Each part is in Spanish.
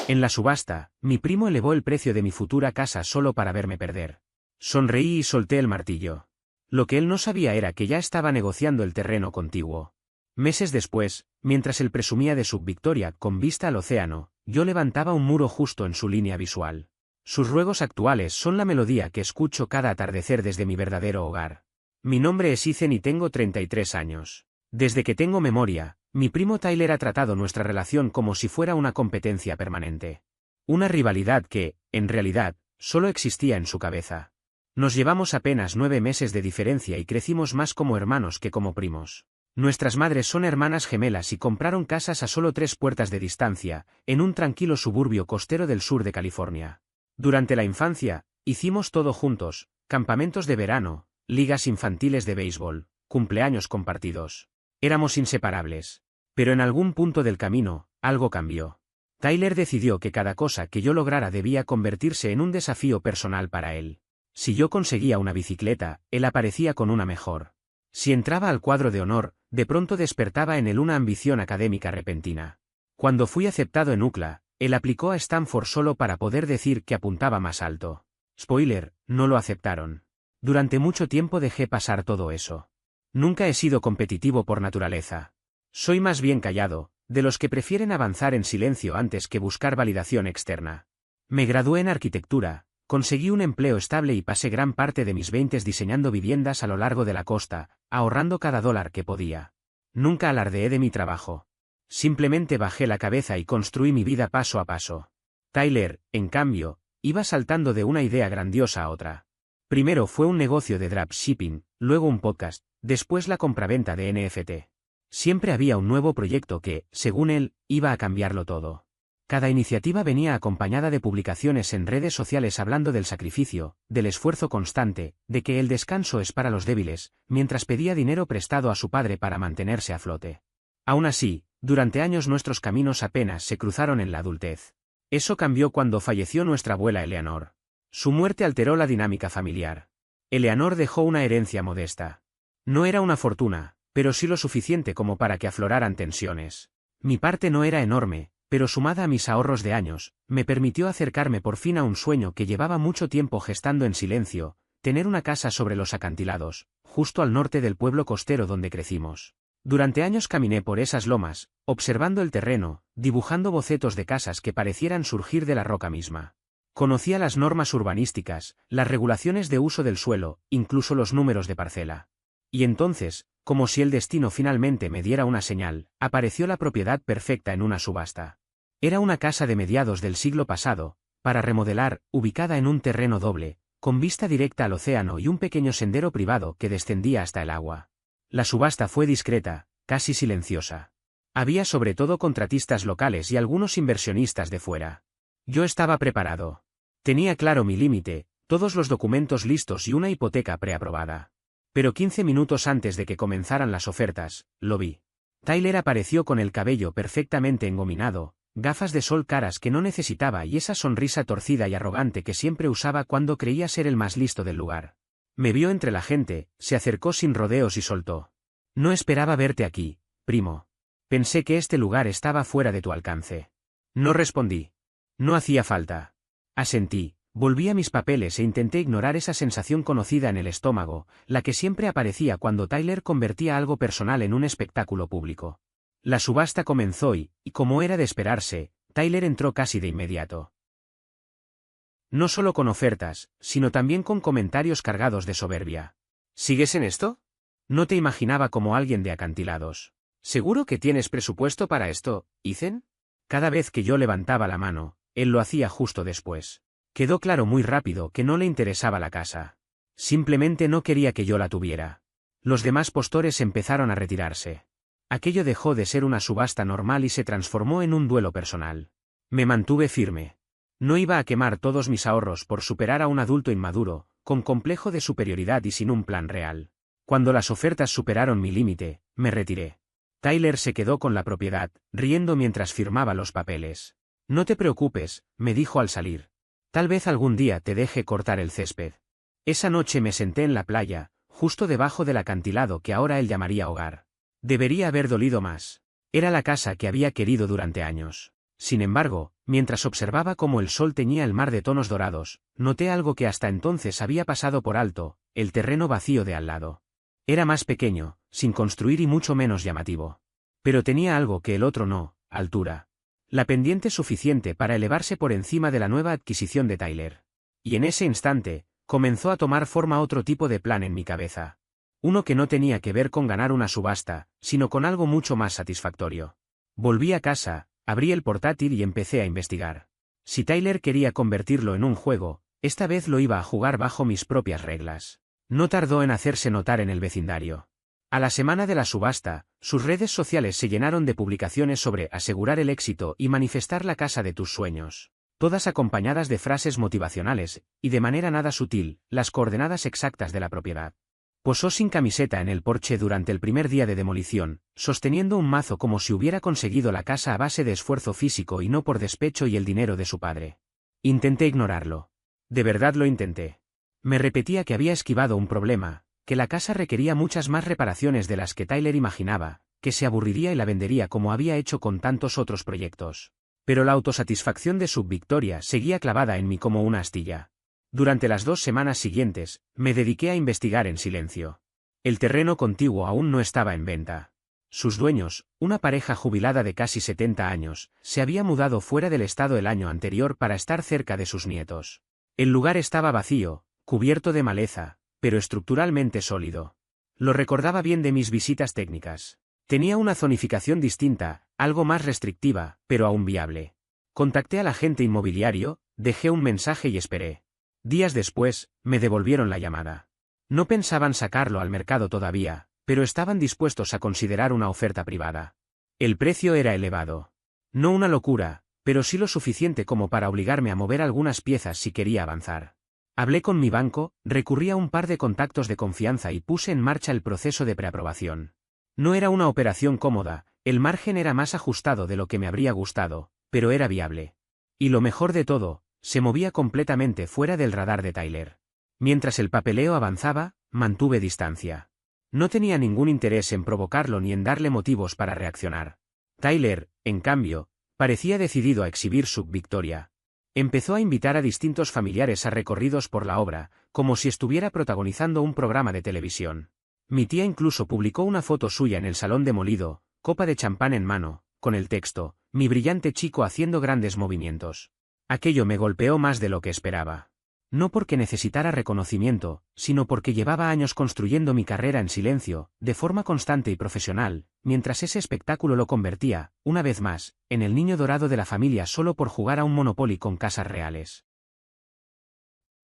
En la subasta, mi primo elevó el precio de mi futura casa solo para verme perder. Sonreí y solté el martillo. Lo que él no sabía era que ya estaba negociando el terreno contiguo. Meses después, mientras él presumía de su victoria con vista al océano, yo levantaba un muro justo en su línea visual. Sus ruegos actuales son la melodía que escucho cada atardecer desde mi verdadero hogar. Mi nombre es Ethan y tengo 33 años. Desde que tengo memoria, mi primo Tyler ha tratado nuestra relación como si fuera una competencia permanente. Una rivalidad que, en realidad, solo existía en su cabeza. Nos llevamos apenas 9 meses de diferencia y crecimos más como hermanos que como primos. Nuestras madres son hermanas gemelas y compraron casas a solo 3 puertas de distancia, en un tranquilo suburbio costero del sur de California. Durante la infancia, hicimos todo juntos, campamentos de verano, ligas infantiles de béisbol, cumpleaños compartidos. Éramos inseparables. Pero en algún punto del camino, algo cambió. Tyler decidió que cada cosa que yo lograra debía convertirse en un desafío personal para él. Si yo conseguía una bicicleta, él aparecía con una mejor. Si entraba al cuadro de honor, de pronto despertaba en él una ambición académica repentina. Cuando fui aceptado en UCLA, él aplicó a Stanford solo para poder decir que apuntaba más alto. Spoiler, no lo aceptaron. Durante mucho tiempo dejé pasar todo eso. Nunca he sido competitivo por naturaleza. Soy más bien callado, de los que prefieren avanzar en silencio antes que buscar validación externa. Me gradué en arquitectura, conseguí un empleo estable y pasé gran parte de mis 20s diseñando viviendas a lo largo de la costa, ahorrando cada dólar que podía. Nunca alardeé de mi trabajo. Simplemente bajé la cabeza y construí mi vida paso a paso. Tyler, en cambio, iba saltando de una idea grandiosa a otra. Primero fue un negocio de dropshipping, luego un podcast, después la compraventa de NFT. Siempre había un nuevo proyecto que, según él, iba a cambiarlo todo. Cada iniciativa venía acompañada de publicaciones en redes sociales hablando del sacrificio, del esfuerzo constante, de que el descanso es para los débiles, mientras pedía dinero prestado a su padre para mantenerse a flote. Aún así, durante años nuestros caminos apenas se cruzaron en la adultez. Eso cambió cuando falleció nuestra abuela Eleanor. Su muerte alteró la dinámica familiar. Eleanor dejó una herencia modesta. No era una fortuna, pero sí lo suficiente como para que afloraran tensiones. Mi parte no era enorme, pero sumada a mis ahorros de años, me permitió acercarme por fin a un sueño que llevaba mucho tiempo gestando en silencio, tener una casa sobre los acantilados, justo al norte del pueblo costero donde crecimos. Durante años caminé por esas lomas, observando el terreno, dibujando bocetos de casas que parecieran surgir de la roca misma. Conocía las normas urbanísticas, las regulaciones de uso del suelo, incluso los números de parcela. Y entonces, como si el destino finalmente me diera una señal, apareció la propiedad perfecta en una subasta. Era una casa de mediados del siglo pasado, para remodelar, ubicada en un terreno doble, con vista directa al océano y un pequeño sendero privado que descendía hasta el agua. La subasta fue discreta, casi silenciosa. Había sobre todo contratistas locales y algunos inversionistas de fuera. Yo estaba preparado. Tenía claro mi límite, todos los documentos listos y una hipoteca preaprobada. Pero 15 minutos antes de que comenzaran las ofertas, lo vi. Tyler apareció con el cabello perfectamente engominado, gafas de sol caras que no necesitaba y esa sonrisa torcida y arrogante que siempre usaba cuando creía ser el más listo del lugar. Me vio entre la gente, se acercó sin rodeos y soltó. No esperaba verte aquí, primo. Pensé que este lugar estaba fuera de tu alcance. No respondí. No hacía falta. Asentí. Volví a mis papeles e intenté ignorar esa sensación conocida en el estómago, la que siempre aparecía cuando Tyler convertía algo personal en un espectáculo público. La subasta comenzó y, como era de esperarse, Tyler entró casi de inmediato. No solo con ofertas, sino también con comentarios cargados de soberbia. ¿Sigues en esto? No te imaginaba como alguien de acantilados. ¿Seguro que tienes presupuesto para esto, Ethan? Cada vez que yo levantaba la mano, él lo hacía justo después. Quedó claro muy rápido que no le interesaba la casa. Simplemente no quería que yo la tuviera. Los demás postores empezaron a retirarse. Aquello dejó de ser una subasta normal y se transformó en un duelo personal. Me mantuve firme. No iba a quemar todos mis ahorros por superar a un adulto inmaduro, con complejo de superioridad y sin un plan real. Cuando las ofertas superaron mi límite, me retiré. Tyler se quedó con la propiedad, riendo mientras firmaba los papeles. No te preocupes, me dijo al salir. Tal vez algún día te deje cortar el césped. Esa noche me senté en la playa, justo debajo del acantilado que ahora él llamaría hogar. Debería haber dolido más. Era la casa que había querido durante años. Sin embargo, Mientras observaba cómo el sol teñía el mar de tonos dorados, noté algo que hasta entonces había pasado por alto: el terreno vacío de al lado. Era más pequeño, sin construir y mucho menos llamativo. Pero tenía algo que el otro no: altura. La pendiente suficiente para elevarse por encima de la nueva adquisición de Tyler. Y en ese instante, comenzó a tomar forma otro tipo de plan en mi cabeza. Uno que no tenía que ver con ganar una subasta, sino con algo mucho más satisfactorio. Volví a casa, abrí el portátil y empecé a investigar. Si Tyler quería convertirlo en un juego, esta vez lo iba a jugar bajo mis propias reglas. No tardó en hacerse notar en el vecindario. A la semana de la subasta, sus redes sociales se llenaron de publicaciones sobre asegurar el éxito y manifestar la casa de tus sueños. Todas acompañadas de frases motivacionales, y de manera nada sutil, las coordenadas exactas de la propiedad. Posó sin camiseta en el porche durante el primer día de demolición, sosteniendo un mazo como si hubiera conseguido la casa a base de esfuerzo físico y no por despecho y el dinero de su padre. Intenté ignorarlo. De verdad lo intenté. Me repetía que había esquivado un problema, que la casa requería muchas más reparaciones de las que Tyler imaginaba, que se aburriría y la vendería como había hecho con tantos otros proyectos. Pero la autosatisfacción de su victoria seguía clavada en mí como una astilla. Durante las 2 semanas siguientes, me dediqué a investigar en silencio. El terreno contiguo aún no estaba en venta. Sus dueños, una pareja jubilada de casi 70 años, se había mudado fuera del estado el año anterior para estar cerca de sus nietos. El lugar estaba vacío, cubierto de maleza, pero estructuralmente sólido. Lo recordaba bien de mis visitas técnicas. Tenía una zonificación distinta, algo más restrictiva, pero aún viable. Contacté al agente inmobiliario, dejé un mensaje y esperé. Días después, me devolvieron la llamada. No pensaban sacarlo al mercado todavía, pero estaban dispuestos a considerar una oferta privada. El precio era elevado. No una locura, pero sí lo suficiente como para obligarme a mover algunas piezas si quería avanzar. Hablé con mi banco, recurrí a un par de contactos de confianza y puse en marcha el proceso de preaprobación. No era una operación cómoda, el margen era más ajustado de lo que me habría gustado, pero era viable. Y lo mejor de todo, se movía completamente fuera del radar de Tyler. Mientras el papeleo avanzaba, mantuve distancia. No tenía ningún interés en provocarlo ni en darle motivos para reaccionar. Tyler, en cambio, parecía decidido a exhibir su victoria. Empezó a invitar a distintos familiares a recorridos por la obra, como si estuviera protagonizando un programa de televisión. Mi tía incluso publicó una foto suya en el salón demolido, copa de champán en mano, con el texto: mi brillante chico haciendo grandes movimientos. Aquello me golpeó más de lo que esperaba. No porque necesitara reconocimiento, sino porque llevaba años construyendo mi carrera en silencio, de forma constante y profesional, mientras ese espectáculo lo convertía, una vez más, en el niño dorado de la familia solo por jugar a un Monopoly con casas reales.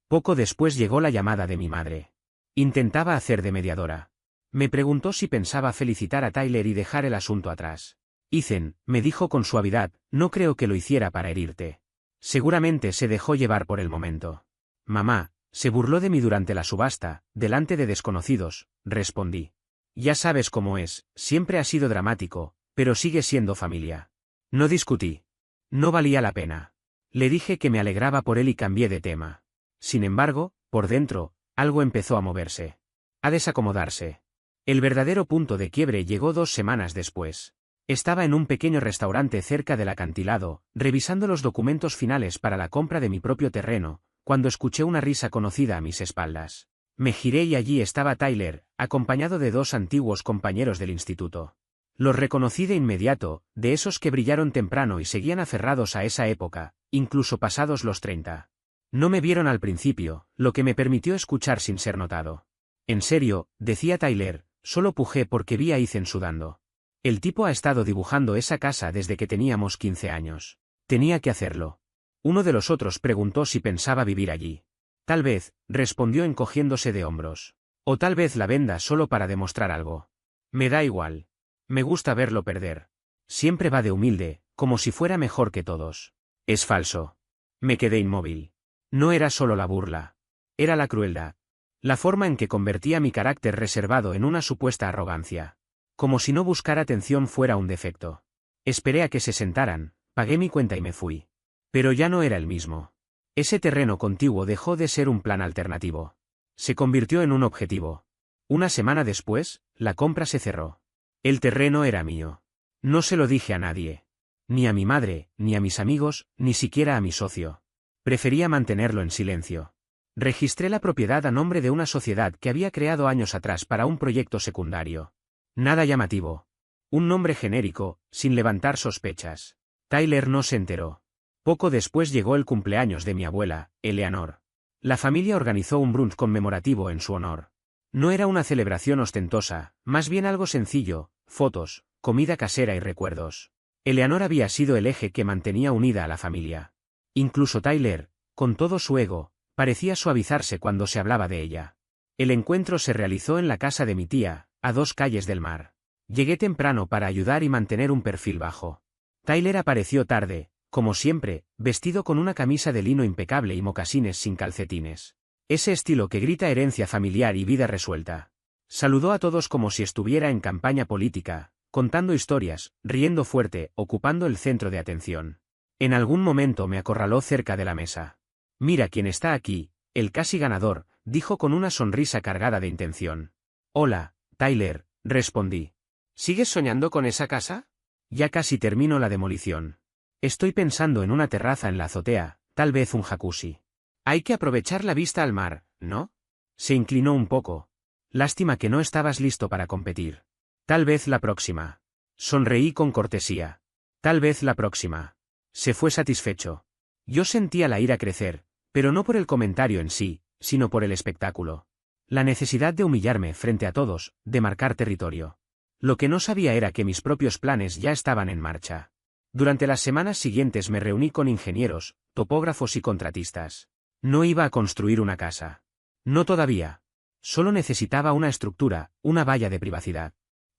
Poco después llegó la llamada de mi madre. Intentaba hacer de mediadora. Me preguntó si pensaba felicitar a Tyler y dejar el asunto atrás. Ethan, me dijo con suavidad, no creo que lo hiciera para herirte. Seguramente se dejó llevar por el momento. Mamá, se burló de mí durante la subasta, delante de desconocidos, respondí. Ya sabes cómo es, siempre ha sido dramático, pero sigue siendo familia. No discutí. No valía la pena. Le dije que me alegraba por él y cambié de tema. Sin embargo, por dentro, algo empezó a moverse. A desacomodarse. El verdadero punto de quiebre llegó 2 semanas después. Estaba en un pequeño restaurante cerca del acantilado, revisando los documentos finales para la compra de mi propio terreno, cuando escuché una risa conocida a mis espaldas. Me giré y allí estaba Tyler, acompañado de 2 antiguos compañeros del instituto. Los reconocí de inmediato, de esos que brillaron temprano y seguían aferrados a esa época, incluso pasados los 30. No me vieron al principio, lo que me permitió escuchar sin ser notado. En serio, decía Tyler, solo pujé porque vi a Ethan sudando. El tipo ha estado dibujando esa casa desde que teníamos 15 años. Tenía que hacerlo. Uno de los otros preguntó si pensaba vivir allí. Tal vez, respondió encogiéndose de hombros. O tal vez la venda solo para demostrar algo. Me da igual. Me gusta verlo perder. Siempre va de humilde, como si fuera mejor que todos. Es falso. Me quedé inmóvil. No era solo la burla. Era la crueldad. La forma en que convertía mi carácter reservado en una supuesta arrogancia. Como si no buscar atención fuera un defecto. Esperé a que se sentaran, pagué mi cuenta y me fui. Pero ya no era el mismo. Ese terreno contiguo dejó de ser un plan alternativo. Se convirtió en un objetivo. Una semana después, la compra se cerró. El terreno era mío. No se lo dije a nadie. Ni a mi madre, ni a mis amigos, ni siquiera a mi socio. Prefería mantenerlo en silencio. Registré la propiedad a nombre de una sociedad que había creado años atrás para un proyecto secundario. Nada llamativo. Un nombre genérico, sin levantar sospechas. Tyler no se enteró. Poco después llegó el cumpleaños de mi abuela, Eleanor. La familia organizó un brunch conmemorativo en su honor. No era una celebración ostentosa, más bien algo sencillo: fotos, comida casera y recuerdos. Eleanor había sido el eje que mantenía unida a la familia. Incluso Tyler, con todo su ego, parecía suavizarse cuando se hablaba de ella. El encuentro se realizó en la casa de mi tía, a 2 calles del mar. Llegué temprano para ayudar y mantener un perfil bajo. Tyler apareció tarde, como siempre, vestido con una camisa de lino impecable y mocasines sin calcetines. Ese estilo que grita herencia familiar y vida resuelta. Saludó a todos como si estuviera en campaña política, contando historias, riendo fuerte, ocupando el centro de atención. En algún momento me acorraló cerca de la mesa. «Mira quién está aquí, el casi ganador», dijo con una sonrisa cargada de intención. «Hola, Tyler», respondí. «¿Sigues soñando con esa casa?» «Ya casi termino la demolición. Estoy pensando en una terraza en la azotea, tal vez un jacuzzi. Hay que aprovechar la vista al mar, ¿no?» Se inclinó un poco. «Lástima que no estabas listo para competir. Tal vez la próxima». Sonreí con cortesía. «Tal vez la próxima». Se fue satisfecho. Yo sentía la ira crecer, pero no por el comentario en sí, sino por el espectáculo. La necesidad de humillarme frente a todos, de marcar territorio. Lo que no sabía era que mis propios planes ya estaban en marcha. Durante las semanas siguientes me reuní con ingenieros, topógrafos y contratistas. No iba a construir una casa. No todavía. Solo necesitaba una estructura, una valla de privacidad.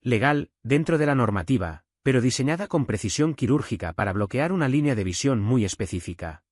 Legal, dentro de la normativa, pero diseñada con precisión quirúrgica para bloquear una línea de visión muy específica.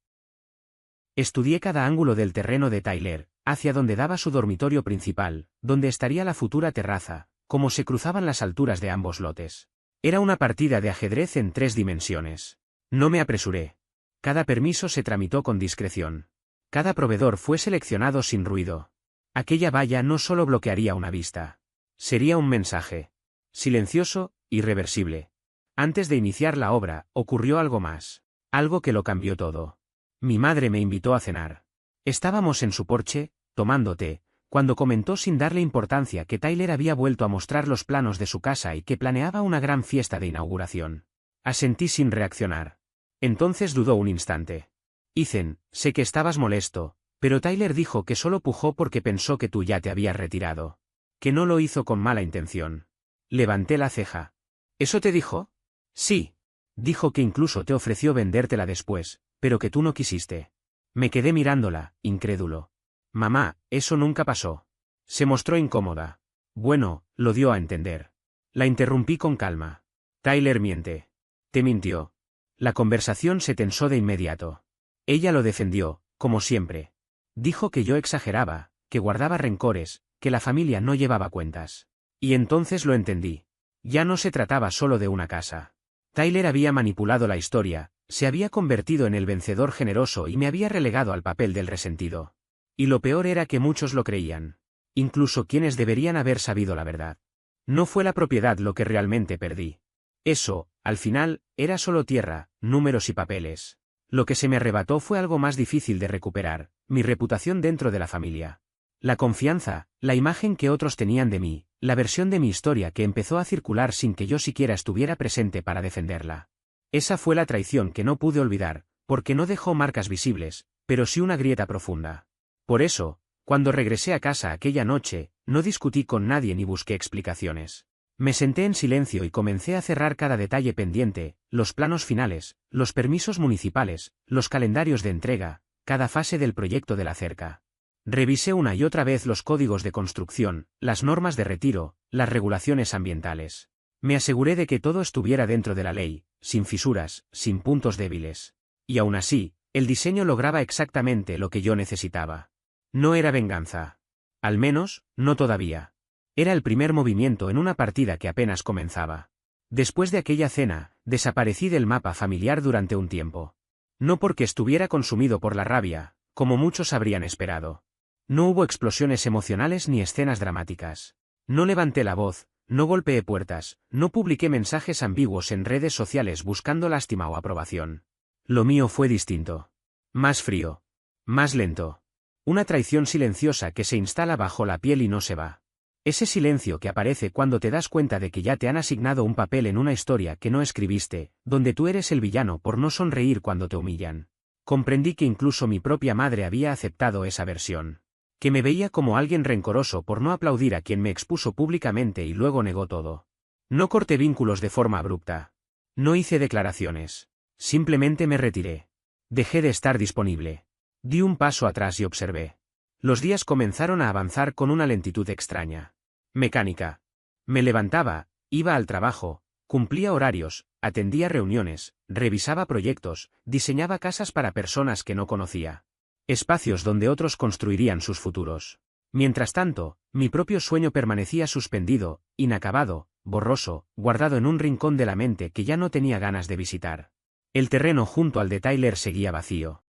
Estudié cada ángulo del terreno de Tyler, hacia donde daba su dormitorio principal, donde estaría la futura terraza, cómo se cruzaban las alturas de ambos lotes. Era una partida de ajedrez en 3 dimensiones. No me apresuré. Cada permiso se tramitó con discreción. Cada proveedor fue seleccionado sin ruido. Aquella valla no solo bloquearía una vista. Sería un mensaje. Silencioso, irreversible. Antes de iniciar la obra, ocurrió algo más. Algo que lo cambió todo. Mi madre me invitó a cenar. Estábamos en su porche, tomando té, cuando comentó sin darle importancia que Tyler había vuelto a mostrar los planos de su casa y que planeaba una gran fiesta de inauguración. Asentí sin reaccionar. Entonces dudó un instante. «Ethan, sé que estabas molesto, pero Tyler dijo que solo pujó porque pensó que tú ya te habías retirado. Que no lo hizo con mala intención». Levanté la ceja. «¿Eso te dijo?» «Sí. Dijo que incluso te ofreció vendértela después, pero que tú no quisiste». Me quedé mirándola, incrédulo. «Mamá, eso nunca pasó». Se mostró incómoda. «Bueno, lo dio a entender». La interrumpí con calma. «Tyler miente». «Te mintió». La conversación se tensó de inmediato. Ella lo defendió, como siempre. Dijo que yo exageraba, que guardaba rencores, que la familia no llevaba cuentas. Y entonces lo entendí. Ya no se trataba solo de una casa. Tyler había manipulado la historia, se había convertido en el vencedor generoso y me había relegado al papel del resentido. Y lo peor era que muchos lo creían. Incluso quienes deberían haber sabido la verdad. No fue la propiedad lo que realmente perdí. Eso, al final, era solo tierra, números y papeles. Lo que se me arrebató fue algo más difícil de recuperar: mi reputación dentro de la familia. La confianza, la imagen que otros tenían de mí, la versión de mi historia que empezó a circular sin que yo siquiera estuviera presente para defenderla. Esa fue la traición que no pude olvidar, porque no dejó marcas visibles, pero sí una grieta profunda. Por eso, cuando regresé a casa aquella noche, no discutí con nadie ni busqué explicaciones. Me senté en silencio y comencé a cerrar cada detalle pendiente: los planos finales, los permisos municipales, los calendarios de entrega, cada fase del proyecto de la cerca. Revisé una y otra vez los códigos de construcción, las normas de retiro, las regulaciones ambientales. Me aseguré de que todo estuviera dentro de la ley, sin fisuras, sin puntos débiles. Y aún así, el diseño lograba exactamente lo que yo necesitaba. No era venganza. Al menos, no todavía. Era el primer movimiento en una partida que apenas comenzaba. Después de aquella cena, desaparecí del mapa familiar durante un tiempo. No porque estuviera consumido por la rabia, como muchos habrían esperado. No hubo explosiones emocionales ni escenas dramáticas. No levanté la voz, No golpeé puertas, no publiqué mensajes ambiguos en redes sociales buscando lástima o aprobación. Lo mío fue distinto. Más frío. Más lento. Una traición silenciosa que se instala bajo la piel y no se va. Ese silencio que aparece cuando te das cuenta de que ya te han asignado un papel en una historia que no escribiste, donde tú eres el villano por no sonreír cuando te humillan. Comprendí que incluso mi propia madre había aceptado esa versión. Que me veía como alguien rencoroso por no aplaudir a quien me expuso públicamente y luego negó todo. No corté vínculos de forma abrupta. No hice declaraciones. Simplemente me retiré. Dejé de estar disponible. Di un paso atrás y observé. Los días comenzaron a avanzar con una lentitud extraña. Mecánica. Me levantaba, iba al trabajo, cumplía horarios, atendía reuniones, revisaba proyectos, diseñaba casas para personas que no conocía. Espacios donde otros construirían sus futuros. Mientras tanto, mi propio sueño permanecía suspendido, inacabado, borroso, guardado en un rincón de la mente que ya no tenía ganas de visitar. El terreno junto al de Tyler seguía vacío.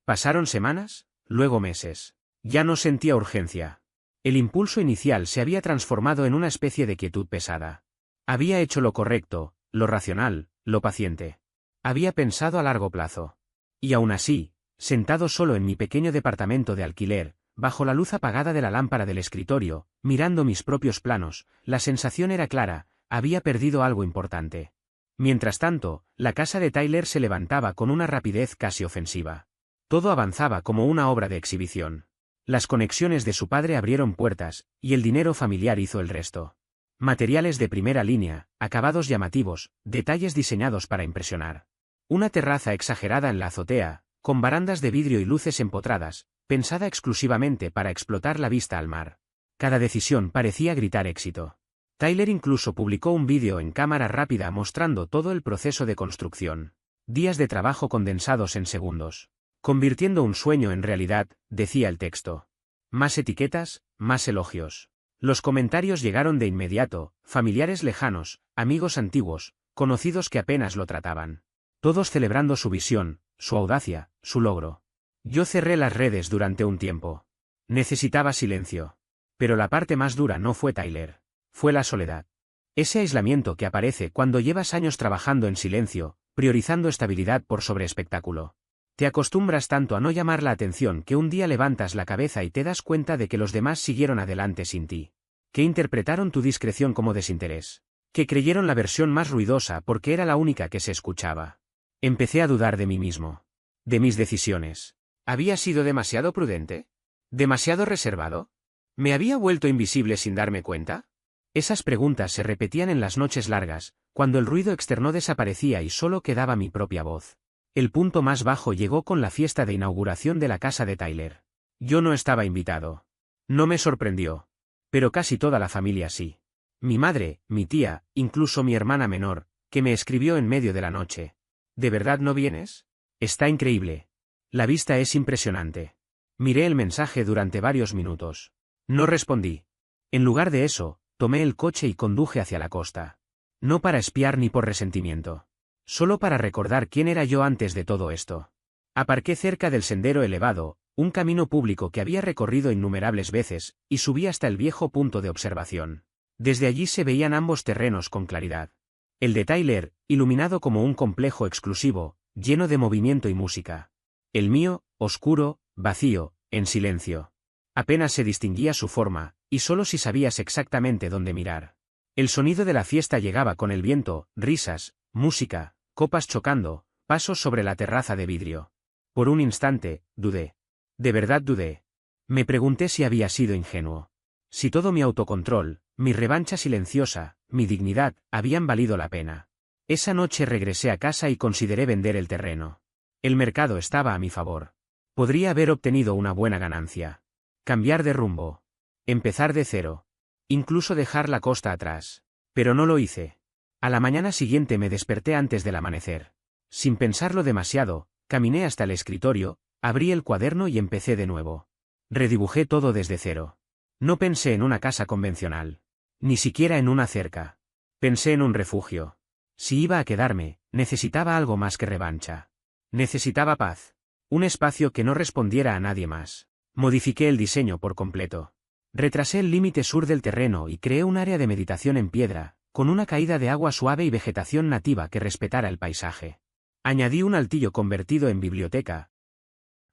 Pasaron semanas, luego meses. Ya no sentía urgencia. El impulso inicial se había transformado en una especie de quietud pesada. Había hecho lo correcto, lo racional, lo paciente. Había pensado a largo plazo. Y aún así, sentado solo en mi pequeño departamento de alquiler, bajo la luz apagada de la lámpara del escritorio, mirando mis propios planos, la sensación era clara, había perdido algo importante. Mientras tanto, la casa de Tyler se levantaba con una rapidez casi ofensiva. Todo avanzaba como una obra de exhibición. Las conexiones de su padre abrieron puertas, y el dinero familiar hizo el resto. Materiales de primera línea, acabados llamativos, detalles diseñados para impresionar. Una terraza exagerada en la azotea, con barandas de vidrio y luces empotradas, pensada exclusivamente para explotar la vista al mar. Cada decisión parecía gritar éxito. Tyler incluso publicó un vídeo en cámara rápida mostrando todo el proceso de construcción. Días de trabajo condensados en segundos. Convirtiendo un sueño en realidad, decía el texto. Más etiquetas, más elogios. Los comentarios llegaron de inmediato, familiares lejanos, amigos antiguos, conocidos que apenas lo trataban. Todos celebrando su visión, su audacia, su logro. Yo cerré las redes durante un tiempo. Necesitaba silencio. Pero la parte más dura no fue Tyler. Fue la soledad. Ese aislamiento que aparece cuando llevas años trabajando en silencio, priorizando estabilidad por sobre espectáculo. Te acostumbras tanto a no llamar la atención que un día levantas la cabeza y te das cuenta de que los demás siguieron adelante sin ti. Que interpretaron tu discreción como desinterés. Que creyeron la versión más ruidosa porque era la única que se escuchaba. Empecé a dudar de mí mismo. De mis decisiones. ¿Había sido demasiado prudente? ¿Demasiado reservado? ¿Me había vuelto invisible sin darme cuenta? Esas preguntas se repetían en las noches largas, cuando el ruido externo desaparecía y solo quedaba mi propia voz. El punto más bajo llegó con la fiesta de inauguración de la casa de Tyler. Yo no estaba invitado. No me sorprendió. Pero casi toda la familia sí. Mi madre, mi tía, incluso mi hermana menor, que me escribió en medio de la noche. ¿De verdad no vienes? Está increíble. La vista es impresionante. Miré el mensaje durante varios minutos. No respondí. En lugar de eso, tomé el coche y conduje hacia la costa. No para espiar ni por resentimiento. Solo para recordar quién era yo antes de todo esto. Aparqué cerca del sendero elevado, un camino público que había recorrido innumerables veces, y subí hasta el viejo punto de observación. Desde allí se veían ambos terrenos con claridad. El de Tyler, iluminado como un complejo exclusivo, lleno de movimiento y música. El mío, oscuro, vacío, en silencio. Apenas se distinguía su forma, y solo si sabías exactamente dónde mirar. El sonido de la fiesta llegaba con el viento, risas, música, copas chocando, pasos sobre la terraza de vidrio. Por un instante, dudé. De verdad dudé. Me pregunté si había sido ingenuo. Si todo mi autocontrol, mi revancha silenciosa, mi dignidad, habían valido la pena. Esa noche regresé a casa y consideré vender el terreno. El mercado estaba a mi favor. Podría haber obtenido una buena ganancia. Cambiar de rumbo. Empezar de cero. Incluso dejar la costa atrás. Pero no lo hice. A la mañana siguiente me desperté antes del amanecer. Sin pensarlo demasiado, caminé hasta el escritorio, abrí el cuaderno y empecé de nuevo. Redibujé todo desde cero. No pensé en una casa convencional. Ni siquiera en una cerca. Pensé en un refugio. Si iba a quedarme, necesitaba algo más que revancha. Necesitaba paz. Un espacio que no respondiera a nadie más. Modifiqué el diseño por completo. Retrasé el límite sur del terreno y creé un área de meditación en piedra, con una caída de agua suave y vegetación nativa que respetara el paisaje. Añadí un altillo convertido en biblioteca,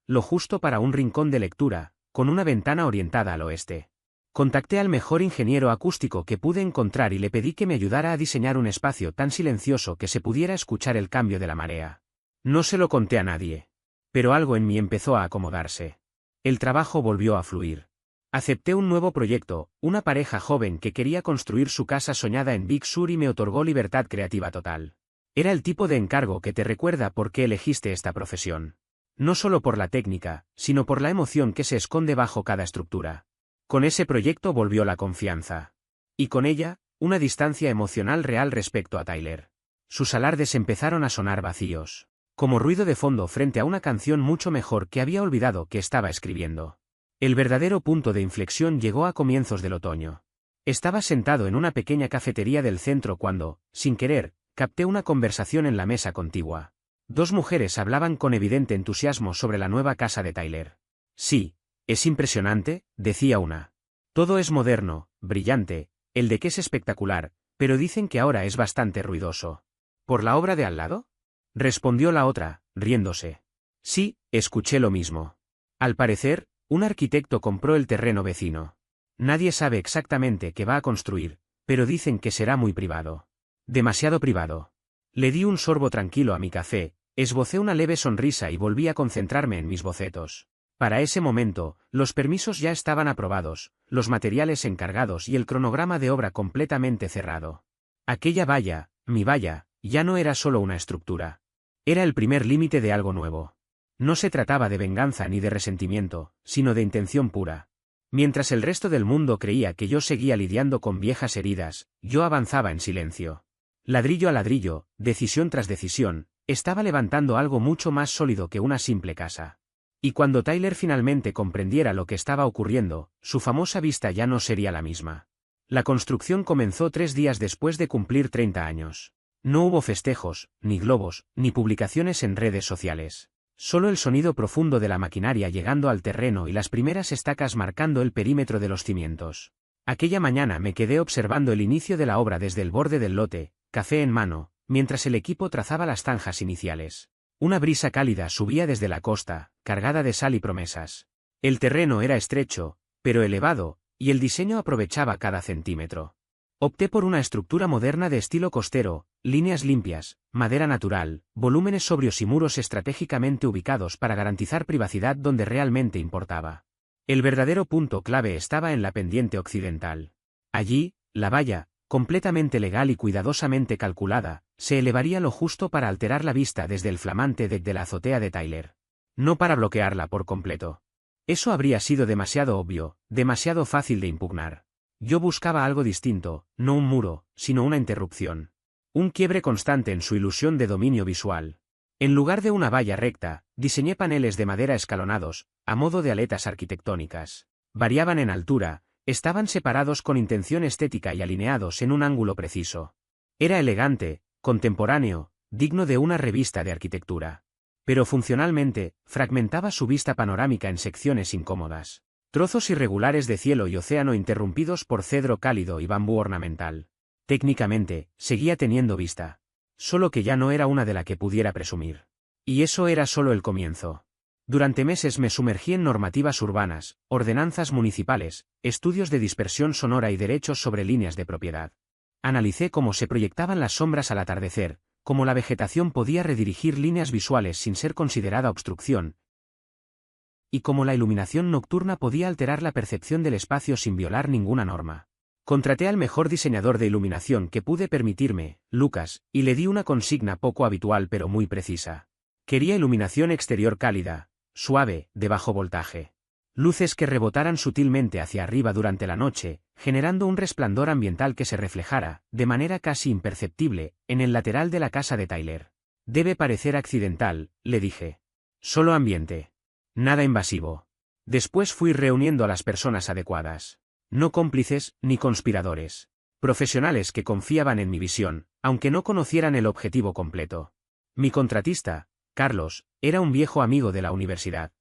lo justo para un rincón de lectura, con una ventana orientada al oeste. Contacté al mejor ingeniero acústico que pude encontrar y le pedí que me ayudara a diseñar un espacio tan silencioso que se pudiera escuchar el cambio de la marea. No se lo conté a nadie. Pero algo en mí empezó a acomodarse. El trabajo volvió a fluir. Acepté un nuevo proyecto, una pareja joven que quería construir su casa soñada en Big Sur y me otorgó libertad creativa total. Era el tipo de encargo que te recuerda por qué elegiste esta profesión. No solo por la técnica, sino por la emoción que se esconde bajo cada estructura. Con ese proyecto volvió la confianza. Y con ella, una distancia emocional real respecto a Tyler. Sus alardes empezaron a sonar vacíos, como ruido de fondo frente a una canción mucho mejor que había olvidado que estaba escribiendo. El verdadero punto de inflexión llegó a comienzos del otoño. Estaba sentado en una pequeña cafetería del centro cuando, sin querer, capté una conversación en la mesa contigua. Dos mujeres hablaban con evidente entusiasmo sobre la nueva casa de Tyler. Sí, es impresionante, decía una. Todo es moderno, brillante, el de que es espectacular, pero dicen que ahora es bastante ruidoso. ¿Por la obra de al lado? Respondió la otra, riéndose. Sí, escuché lo mismo. Al parecer, un arquitecto compró el terreno vecino. Nadie sabe exactamente qué va a construir, pero dicen que será muy privado. Demasiado privado. Le di un sorbo tranquilo a mi café, esbocé una leve sonrisa y volví a concentrarme en mis bocetos. Para ese momento, los permisos ya estaban aprobados, los materiales encargados y el cronograma de obra completamente cerrado. Aquella valla, mi valla, ya no era solo una estructura. Era el primer límite de algo nuevo. No se trataba de venganza ni de resentimiento, sino de intención pura. Mientras el resto del mundo creía que yo seguía lidiando con viejas heridas, yo avanzaba en silencio. Ladrillo a ladrillo, decisión tras decisión, estaba levantando algo mucho más sólido que una simple casa. Y cuando Tyler finalmente comprendiera lo que estaba ocurriendo, su famosa vista ya no sería la misma. La construcción comenzó 3 días después de cumplir 30 años. No hubo festejos, ni globos, ni publicaciones en redes sociales. Solo el sonido profundo de la maquinaria llegando al terreno y las primeras estacas marcando el perímetro de los cimientos. Aquella mañana me quedé observando el inicio de la obra desde el borde del lote, café en mano, mientras el equipo trazaba las zanjas iniciales. Una brisa cálida subía desde la costa, cargada de sal y promesas. El terreno era estrecho, pero elevado, y el diseño aprovechaba cada centímetro. Opté por una estructura moderna de estilo costero, líneas limpias, madera natural, volúmenes sobrios y muros estratégicamente ubicados para garantizar privacidad donde realmente importaba. El verdadero punto clave estaba en la pendiente occidental. Allí, la valla, completamente legal y cuidadosamente calculada, se elevaría lo justo para alterar la vista desde el flamante deck de la azotea de Tyler. No para bloquearla por completo. Eso habría sido demasiado obvio, demasiado fácil de impugnar. Yo buscaba algo distinto, no un muro, sino una interrupción. Un quiebre constante en su ilusión de dominio visual. En lugar de una valla recta, diseñé paneles de madera escalonados, a modo de aletas arquitectónicas. Variaban en altura, estaban separados con intención estética y alineados en un ángulo preciso. Era elegante, contemporáneo, digno de una revista de arquitectura. Pero funcionalmente, fragmentaba su vista panorámica en secciones incómodas. Trozos irregulares de cielo y océano interrumpidos por cedro cálido y bambú ornamental. Técnicamente, seguía teniendo vista. Solo que ya no era una de la que pudiera presumir. Y eso era solo el comienzo. Durante meses me sumergí en normativas urbanas, ordenanzas municipales, estudios de dispersión sonora y derechos sobre líneas de propiedad. Analicé cómo se proyectaban las sombras al atardecer, cómo la vegetación podía redirigir líneas visuales sin ser considerada obstrucción, y cómo la iluminación nocturna podía alterar la percepción del espacio sin violar ninguna norma. Contraté al mejor diseñador de iluminación que pude permitirme, Lucas, y le di una consigna poco habitual pero muy precisa. Quería iluminación exterior cálida, suave, de bajo voltaje. Luces que rebotaran sutilmente hacia arriba durante la noche, generando un resplandor ambiental que se reflejara, de manera casi imperceptible, en el lateral de la casa de Tyler. Debe parecer accidental, le dije. Solo ambiente. Nada invasivo. Después fui reuniendo a las personas adecuadas. No cómplices, ni conspiradores. Profesionales que confiaban en mi visión, aunque no conocieran el objetivo completo. Mi contratista, Carlos, era un viejo amigo de la universidad.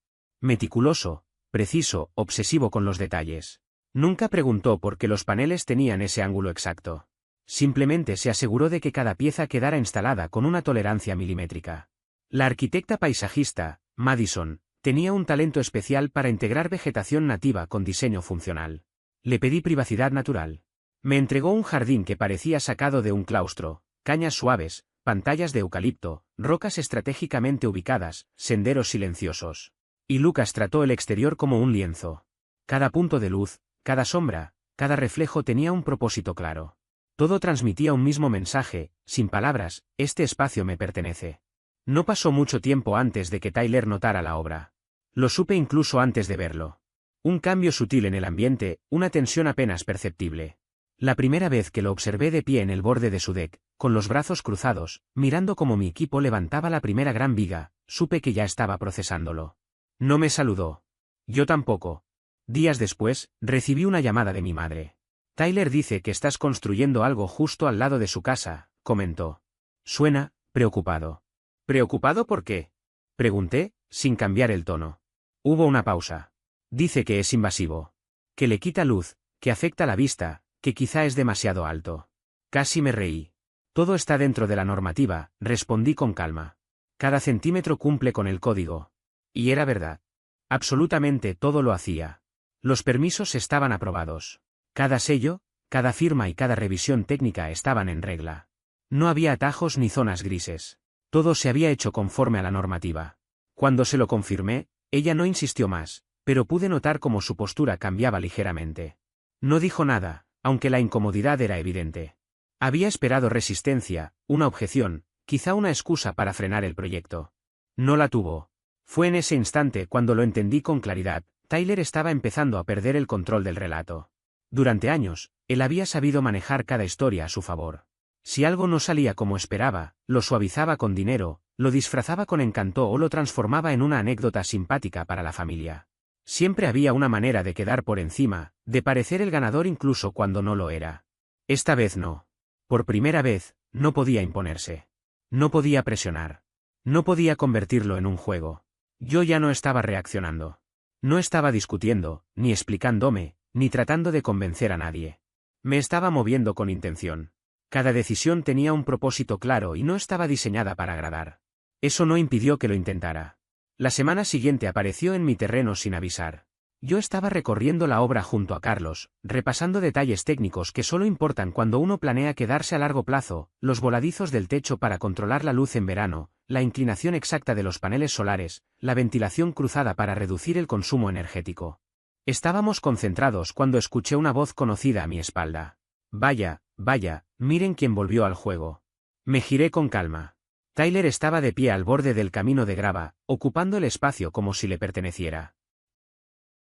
Meticuloso, preciso, obsesivo con los detalles. Nunca preguntó por qué los paneles tenían ese ángulo exacto. Simplemente se aseguró de que cada pieza quedara instalada con una tolerancia milimétrica. La arquitecta paisajista, Madison, tenía un talento especial para integrar vegetación nativa con diseño funcional. Le pedí privacidad natural. Me entregó un jardín que parecía sacado de un claustro, cañas suaves, pantallas de eucalipto, rocas estratégicamente ubicadas, senderos silenciosos. Y Lucas trató el exterior como un lienzo. Cada punto de luz, cada sombra, cada reflejo tenía un propósito claro. Todo transmitía un mismo mensaje, sin palabras: este espacio me pertenece. No pasó mucho tiempo antes de que Tyler notara la obra. Lo supe incluso antes de verlo. Un cambio sutil en el ambiente, una tensión apenas perceptible. La primera vez que lo observé de pie en el borde de su deck, con los brazos cruzados, mirando cómo mi equipo levantaba la primera gran viga, supe que ya estaba procesándolo. No me saludó. Yo tampoco. Días después, recibí una llamada de mi madre. Tyler dice que estás construyendo algo justo al lado de su casa, comentó. Suena preocupado. ¿Preocupado por qué? Pregunté, sin cambiar el tono. Hubo una pausa. Dice que es invasivo. Que le quita luz, que afecta la vista, que quizá es demasiado alto. Casi me reí. Todo está dentro de la normativa, respondí con calma. Cada centímetro cumple con el código. Y era verdad. Absolutamente todo lo hacía. Los permisos estaban aprobados. Cada sello, cada firma y cada revisión técnica estaban en regla. No había atajos ni zonas grises. Todo se había hecho conforme a la normativa. Cuando se lo confirmé, ella no insistió más, pero pude notar cómo su postura cambiaba ligeramente. No dijo nada, aunque la incomodidad era evidente. Había esperado resistencia, una objeción, quizá una excusa para frenar el proyecto. No la tuvo. Fue en ese instante cuando lo entendí con claridad: Tyler estaba empezando a perder el control del relato. Durante años, él había sabido manejar cada historia a su favor. Si algo no salía como esperaba, lo suavizaba con dinero, lo disfrazaba con encanto o lo transformaba en una anécdota simpática para la familia. Siempre había una manera de quedar por encima, de parecer el ganador incluso cuando no lo era. Esta vez no. Por primera vez, no podía imponerse. No podía presionar. No podía convertirlo en un juego. Yo ya no estaba reaccionando. No estaba discutiendo, ni explicándome, ni tratando de convencer a nadie. Me estaba moviendo con intención. Cada decisión tenía un propósito claro y no estaba diseñada para agradar. Eso no impidió que lo intentara. La semana siguiente apareció en mi terreno sin avisar. Yo estaba recorriendo la obra junto a Carlos, repasando detalles técnicos que solo importan cuando uno planea quedarse a largo plazo: los voladizos del techo para controlar la luz en verano, la inclinación exacta de los paneles solares, la ventilación cruzada para reducir el consumo energético. Estábamos concentrados cuando escuché una voz conocida a mi espalda. Vaya, vaya, miren quién volvió al juego. Me giré con calma. Tyler estaba de pie al borde del camino de grava, ocupando el espacio como si le perteneciera.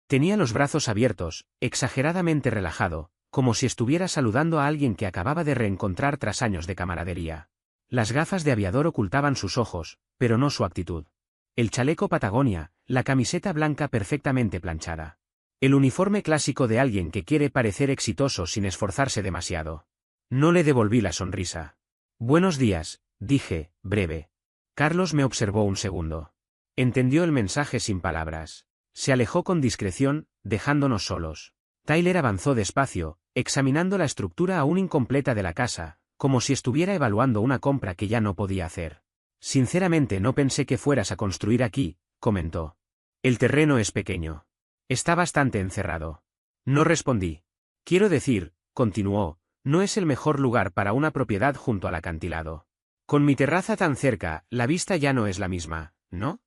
Tenía los brazos abiertos, exageradamente relajado, como si estuviera saludando a alguien que acababa de reencontrar tras años de camaradería. Las gafas de aviador ocultaban sus ojos, pero no su actitud. El chaleco Patagonia, la camiseta blanca perfectamente planchada. El uniforme clásico de alguien que quiere parecer exitoso sin esforzarse demasiado. No le devolví la sonrisa. Buenos días, dije, breve. Carlos me observó un segundo. Entendió el mensaje sin palabras. Se alejó con discreción, dejándonos solos. Tyler avanzó despacio, examinando la estructura aún incompleta de la casa, como si estuviera evaluando una compra que ya no podía hacer. Sinceramente no pensé que fueras a construir aquí, comentó. El terreno es pequeño. Está bastante encerrado. No respondí. Quiero decir, continuó, no es el mejor lugar para una propiedad junto al acantilado. Con mi terraza tan cerca, la vista ya no es la misma, ¿no?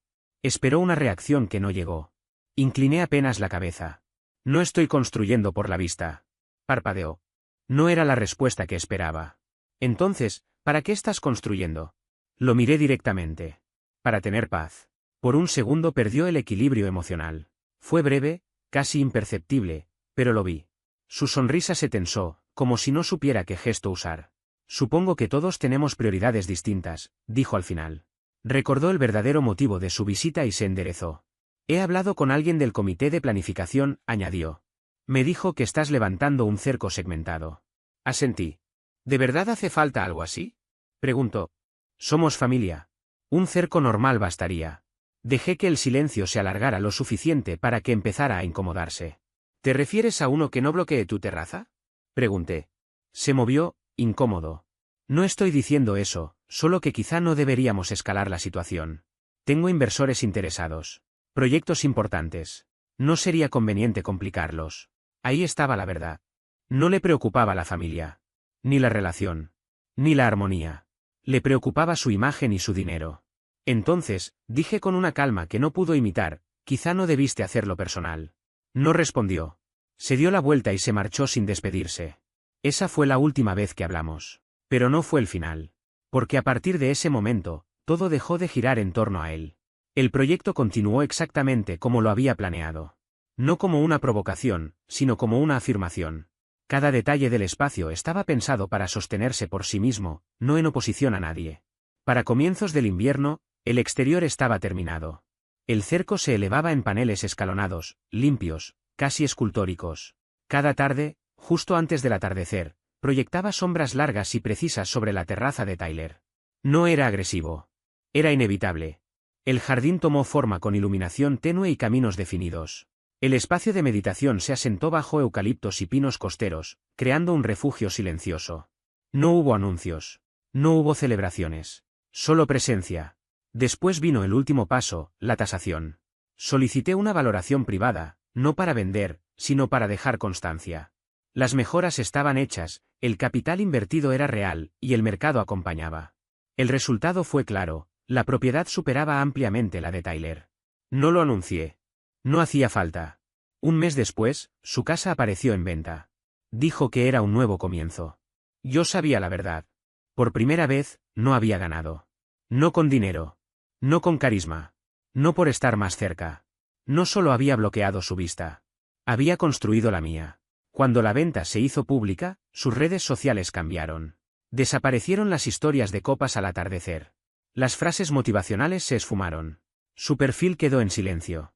Esperó una reacción que no llegó. Incliné apenas la cabeza. No estoy construyendo por la vista. Parpadeó. No era la respuesta que esperaba. Entonces, ¿para qué estás construyendo? Lo miré directamente. Para tener paz. Por un segundo perdió el equilibrio emocional. Fue breve, casi imperceptible, pero lo vi. Su sonrisa se tensó, como si no supiera qué gesto usar. Supongo que todos tenemos prioridades distintas, dijo al final. Recordó el verdadero motivo de su visita y se enderezó. He hablado con alguien del comité de planificación, añadió. Me dijo que estás levantando un cerco segmentado. Asentí. ¿De verdad hace falta algo así? Preguntó. Somos familia. Un cerco normal bastaría. Dejé que el silencio se alargara lo suficiente para que empezara a incomodarse. ¿Te refieres a uno que no bloquee tu terraza? Pregunté. Se movió, incómodo. No estoy diciendo eso, solo que quizá no deberíamos escalar la situación. Tengo inversores interesados. Proyectos importantes. No sería conveniente complicarlos. Ahí estaba la verdad. No le preocupaba la familia. Ni la relación. Ni la armonía. Le preocupaba su imagen y su dinero. Entonces, dije con una calma que no pudo imitar, quizá no debiste hacerlo personal. No respondió. Se dio la vuelta y se marchó sin despedirse. Esa fue la última vez que hablamos. Pero no fue el final. Porque a partir de ese momento, todo dejó de girar en torno a él. El proyecto continuó exactamente como lo había planeado. No como una provocación, sino como una afirmación. Cada detalle del espacio estaba pensado para sostenerse por sí mismo, no en oposición a nadie. Para comienzos del invierno, el exterior estaba terminado. El cerco se elevaba en paneles escalonados, limpios, casi escultóricos. Cada tarde, justo antes del atardecer, proyectaba sombras largas y precisas sobre la terraza de Tyler. No era agresivo. Era inevitable. El jardín tomó forma con iluminación tenue y caminos definidos. El espacio de meditación se asentó bajo eucaliptos y pinos costeros, creando un refugio silencioso. No hubo anuncios. No hubo celebraciones. Solo presencia. Después vino el último paso, la tasación. Solicité una valoración privada, no para vender, sino para dejar constancia. Las mejoras estaban hechas, el capital invertido era real, y el mercado acompañaba. El resultado fue claro, la propiedad superaba ampliamente la de Tyler. No lo anuncié. No hacía falta. Un mes después, su casa apareció en venta. Dijo que era un nuevo comienzo. Yo sabía la verdad. Por primera vez, no había ganado. No con dinero. No con carisma. No por estar más cerca. No solo había bloqueado su vista. Había construido la mía. Cuando la venta se hizo pública, sus redes sociales cambiaron. Desaparecieron las historias de copas al atardecer. Las frases motivacionales se esfumaron. Su perfil quedó en silencio.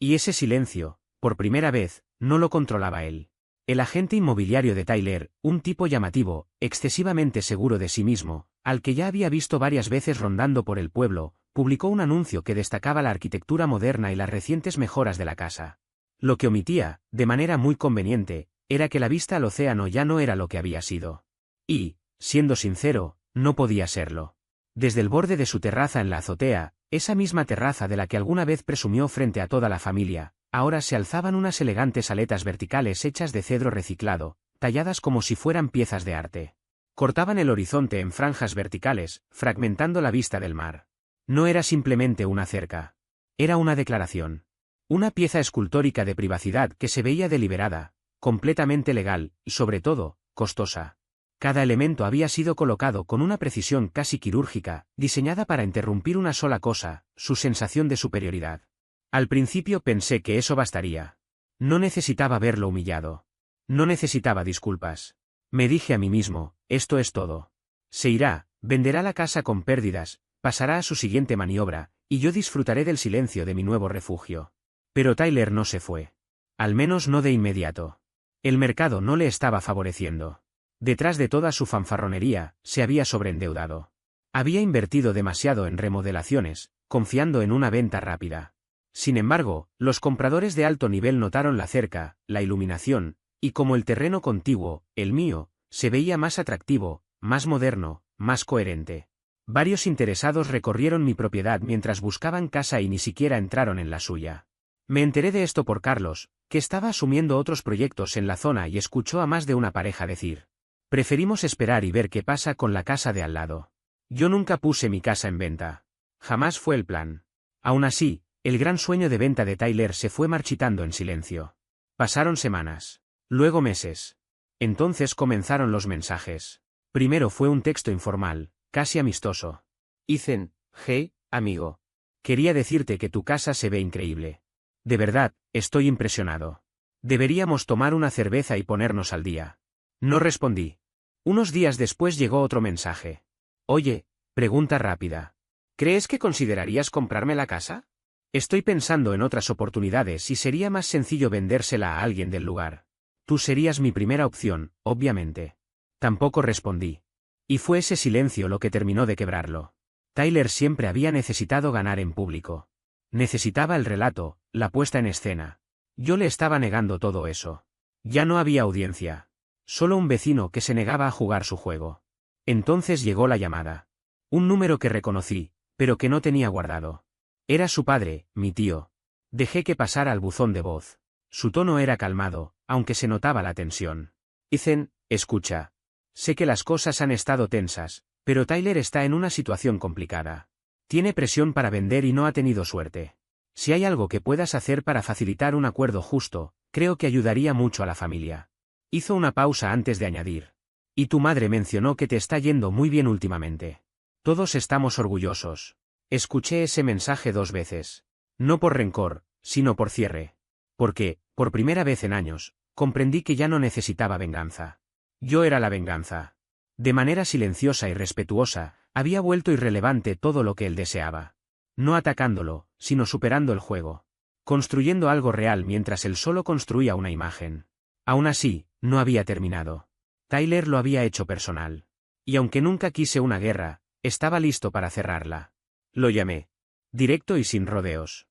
Y ese silencio, por primera vez, no lo controlaba él. El agente inmobiliario de Tyler, un tipo llamativo, excesivamente seguro de sí mismo, al que ya había visto varias veces rondando por el pueblo, publicó un anuncio que destacaba la arquitectura moderna y las recientes mejoras de la casa. Lo que omitía, de manera muy conveniente, era que la vista al océano ya no era lo que había sido. Y, siendo sincero, no podía serlo. Desde el borde de su terraza en la azotea, esa misma terraza de la que alguna vez presumió frente a toda la familia, ahora se alzaban unas elegantes aletas verticales hechas de cedro reciclado, talladas como si fueran piezas de arte. Cortaban el horizonte en franjas verticales, fragmentando la vista del mar. No era simplemente una cerca. Era una declaración. Una pieza escultórica de privacidad que se veía deliberada, completamente legal, y sobre todo, costosa. Cada elemento había sido colocado con una precisión casi quirúrgica, diseñada para interrumpir una sola cosa, su sensación de superioridad. Al principio pensé que eso bastaría. No necesitaba verlo humillado. No necesitaba disculpas. Me dije a mí mismo, esto es todo. Se irá, venderá la casa con pérdidas, pasará a su siguiente maniobra, y yo disfrutaré del silencio de mi nuevo refugio. Pero Tyler no se fue. Al menos no de inmediato. El mercado no le estaba favoreciendo. Detrás de toda su fanfarronería, se había sobreendeudado. Había invertido demasiado en remodelaciones, confiando en una venta rápida. Sin embargo, los compradores de alto nivel notaron la cerca, la iluminación, y como el terreno contiguo, el mío, se veía más atractivo, más moderno, más coherente. Varios interesados recorrieron mi propiedad mientras buscaban casa y ni siquiera entraron en la suya. Me enteré de esto por Carlos, que estaba asumiendo otros proyectos en la zona y escuchó a más de una pareja decir: preferimos esperar y ver qué pasa con la casa de al lado. Yo nunca puse mi casa en venta. Jamás fue el plan. Aún así, el gran sueño de venta de Tyler se fue marchitando en silencio. Pasaron semanas. Luego meses. Entonces comenzaron los mensajes. Primero fue un texto informal, casi amistoso. Ethan, hey, amigo. Quería decirte que tu casa se ve increíble. De verdad, estoy impresionado. Deberíamos tomar una cerveza y ponernos al día. No respondí. Unos días después llegó otro mensaje. Oye, pregunta rápida. ¿Crees que considerarías comprarme la casa? Estoy pensando en otras oportunidades y sería más sencillo vendérsela a alguien del lugar. Tú serías mi primera opción, obviamente. Tampoco respondí. Y fue ese silencio lo que terminó de quebrarlo. Tyler siempre había necesitado ganar en público. Necesitaba el relato, la puesta en escena. Yo le estaba negando todo eso. Ya no había audiencia. Solo un vecino que se negaba a jugar su juego. Entonces llegó la llamada. Un número que reconocí, pero que no tenía guardado. Era su padre, mi tío. Dejé que pasara al buzón de voz. Su tono era calmado, aunque se notaba la tensión. Ethan, escucha. Sé que las cosas han estado tensas, pero Tyler está en una situación complicada. Tiene presión para vender y no ha tenido suerte. Si hay algo que puedas hacer para facilitar un acuerdo justo, creo que ayudaría mucho a la familia. Hizo una pausa antes de añadir. Y tu madre mencionó que te está yendo muy bien últimamente. Todos estamos orgullosos. Escuché ese mensaje 2 veces. No por rencor, sino por cierre. Porque, por primera vez en años, comprendí que ya no necesitaba venganza. Yo era la venganza. De manera silenciosa y respetuosa, había vuelto irrelevante todo lo que él deseaba. No atacándolo, sino superando el juego. Construyendo algo real mientras él solo construía una imagen. Aún así, no había terminado. Tyler lo había hecho personal. Y aunque nunca quise una guerra, estaba listo para cerrarla. Lo llamé. Directo y sin rodeos.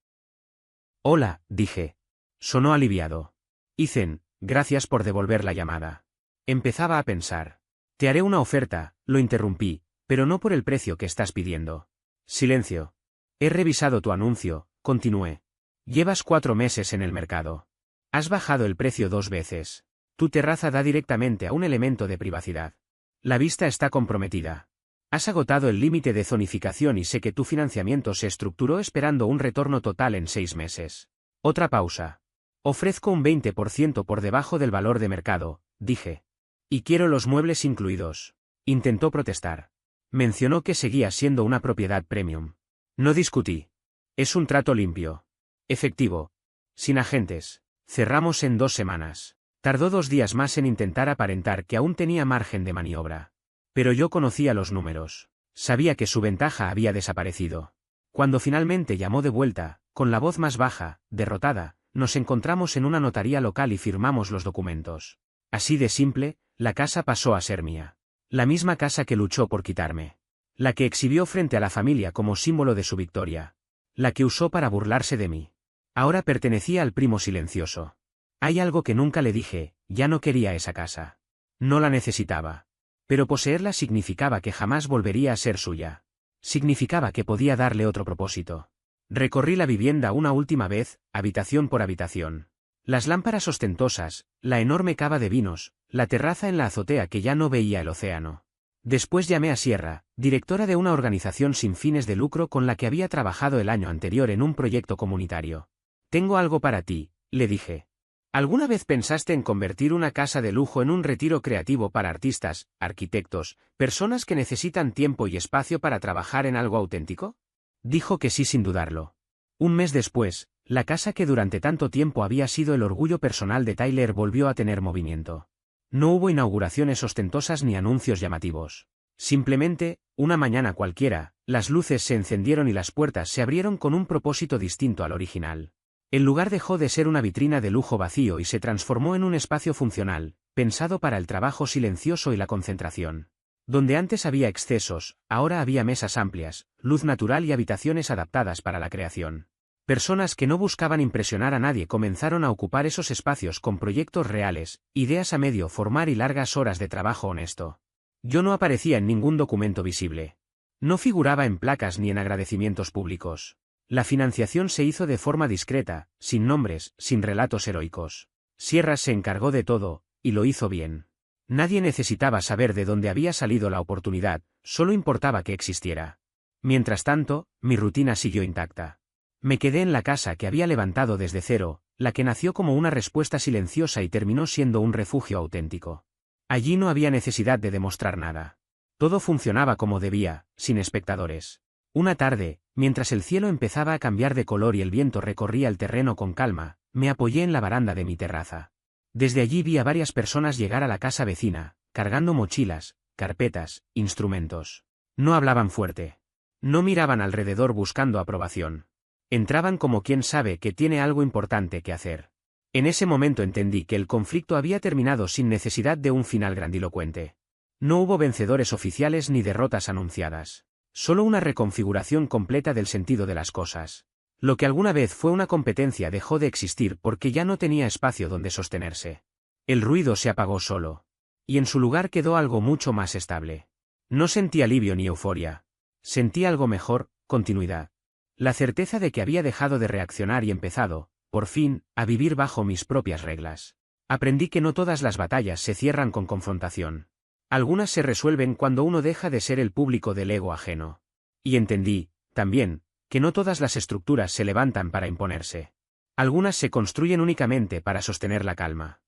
Hola, dije. Sonó aliviado. Ethan, gracias por devolver la llamada. Empezaba a pensar. Te haré una oferta, lo interrumpí, pero no por el precio que estás pidiendo. Silencio. He revisado tu anuncio, continué. Llevas 4 meses en el mercado. Has bajado el precio 2 veces. Tu terraza da directamente a un elemento de privacidad. La vista está comprometida. Has agotado el límite de zonificación y sé que tu financiamiento se estructuró esperando un retorno total en 6 meses. Otra pausa. Ofrezco un 20% por debajo del valor de mercado, dije. Y quiero los muebles incluidos. Intentó protestar. Mencionó que seguía siendo una propiedad premium. No discutí. Es un trato limpio. Efectivo. Sin agentes. Cerramos en 2 semanas. Tardó 2 días más en intentar aparentar que aún tenía margen de maniobra. Pero yo conocía los números. Sabía que su ventaja había desaparecido. Cuando finalmente llamó de vuelta, con la voz más baja, derrotada, nos encontramos en una notaría local y firmamos los documentos. Así de simple, la casa pasó a ser mía. La misma casa que luchó por quitarme. La que exhibió frente a la familia como símbolo de su victoria. La que usó para burlarse de mí. Ahora pertenecía al primo silencioso. Hay algo que nunca le dije, ya no quería esa casa. No la necesitaba. Pero poseerla significaba que jamás volvería a ser suya. Significaba que podía darle otro propósito. Recorrí la vivienda una última vez, habitación por habitación. Las lámparas ostentosas, la enorme cava de vinos, la terraza en la azotea que ya no veía el océano. Después llamé a Sierra, directora de una organización sin fines de lucro con la que había trabajado el año anterior en un proyecto comunitario. Tengo algo para ti, le dije. ¿Alguna vez pensaste en convertir una casa de lujo en un retiro creativo para artistas, arquitectos, personas que necesitan tiempo y espacio para trabajar en algo auténtico? Dijo que sí sin dudarlo. Un mes después, la casa que durante tanto tiempo había sido el orgullo personal de Tyler volvió a tener movimiento. No hubo inauguraciones ostentosas ni anuncios llamativos. Simplemente, una mañana cualquiera, las luces se encendieron y las puertas se abrieron con un propósito distinto al original. El lugar dejó de ser una vitrina de lujo vacío y se transformó en un espacio funcional, pensado para el trabajo silencioso y la concentración. Donde antes había excesos, ahora había mesas amplias, luz natural y habitaciones adaptadas para la creación. Personas que no buscaban impresionar a nadie comenzaron a ocupar esos espacios con proyectos reales, ideas a medio formar y largas horas de trabajo honesto. Yo no aparecía en ningún documento visible. No figuraba en placas ni en agradecimientos públicos. La financiación se hizo de forma discreta, sin nombres, sin relatos heroicos. Sierra se encargó de todo, y lo hizo bien. Nadie necesitaba saber de dónde había salido la oportunidad, solo importaba que existiera. Mientras tanto, mi rutina siguió intacta. Me quedé en la casa que había levantado desde cero, la que nació como una respuesta silenciosa y terminó siendo un refugio auténtico. Allí no había necesidad de demostrar nada. Todo funcionaba como debía, sin espectadores. Una tarde, mientras el cielo empezaba a cambiar de color y el viento recorría el terreno con calma, me apoyé en la baranda de mi terraza. Desde allí vi a varias personas llegar a la casa vecina, cargando mochilas, carpetas, instrumentos. No hablaban fuerte. No miraban alrededor buscando aprobación. Entraban como quien sabe que tiene algo importante que hacer. En ese momento entendí que el conflicto había terminado sin necesidad de un final grandilocuente. No hubo vencedores oficiales ni derrotas anunciadas. Solo una reconfiguración completa del sentido de las cosas. Lo que alguna vez fue una competencia dejó de existir porque ya no tenía espacio donde sostenerse. El ruido se apagó solo. Y en su lugar quedó algo mucho más estable. No sentí alivio ni euforia. Sentí algo mejor, continuidad. La certeza de que había dejado de reaccionar y empezado, por fin, a vivir bajo mis propias reglas. Aprendí que no todas las batallas se cierran con confrontación. Algunas se resuelven cuando uno deja de ser el público del ego ajeno. Y entendí, también, que no todas las estructuras se levantan para imponerse. Algunas se construyen únicamente para sostener la calma.